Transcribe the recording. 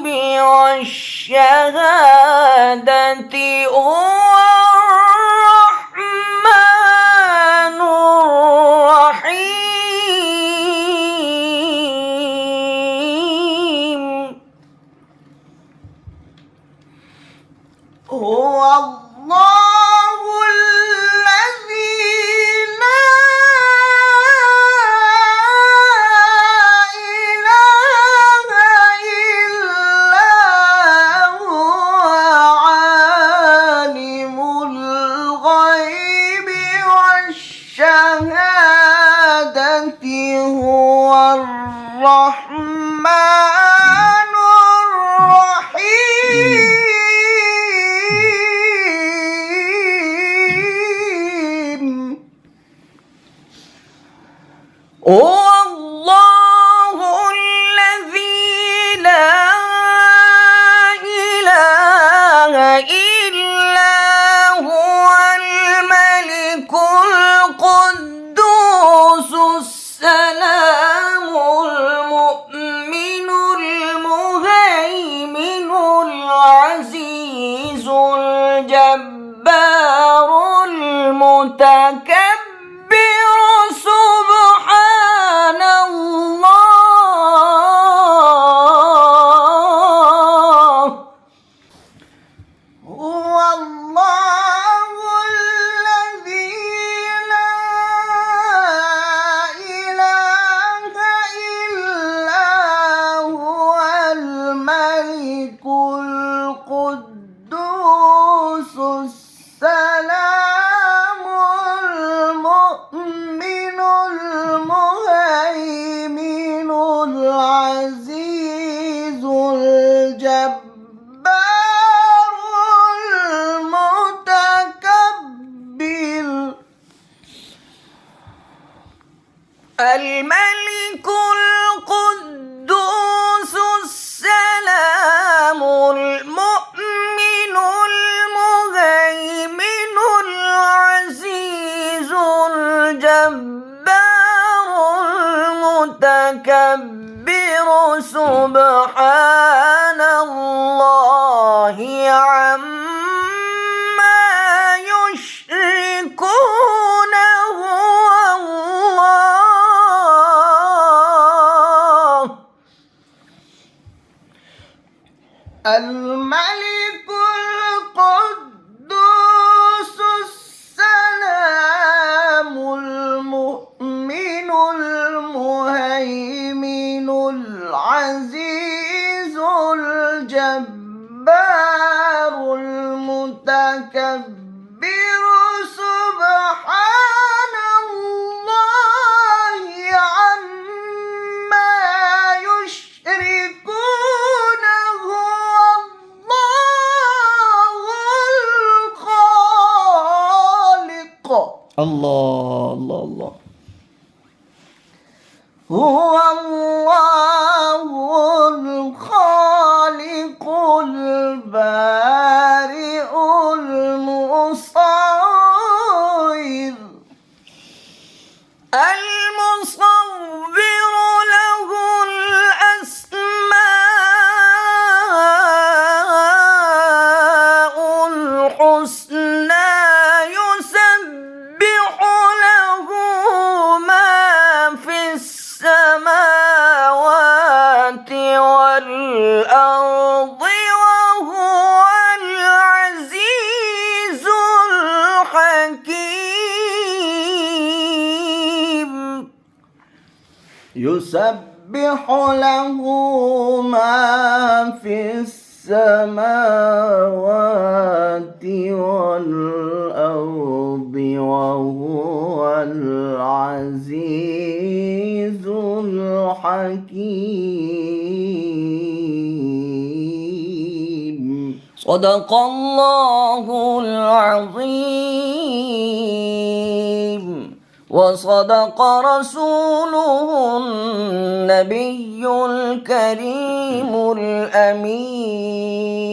الغيب والشهادة هو الرحمن الرحيم. هو الله الذي لا إله إلا هو عالم الغيب والشهادة هو الرحمن الرحيم. هو الله الذي لا إله إلا هو الملك القدوس السلام المؤمن المهيمن العزيز الجبار المتكبر سبحان الله. هو الله الذي لا إله إلا هو الملك القدوس السلام المؤمن المهيمن العزيز الجبار المتكبر. الملك القدوس السلام المؤمن المهيمن العزيز الجبار المتكبر سبحان الله عما يشركون. هو الله الملك القدوس السلام المؤمن المهيمن العزيز الجبار المتكبر سبحان الله عما يشركون. هو الله الخالق. الله الله الله. هو الله الخالق البارئ المصور المصور له الأسماء الحسنى يسبح له ما في السماوات والأرض وهو العزيز الحكيم. يسبح له ما في السماوات والأرض وهو العزيز الحكيم. صدق الله العظيم وصدق رسوله النبي الكريم الأمين.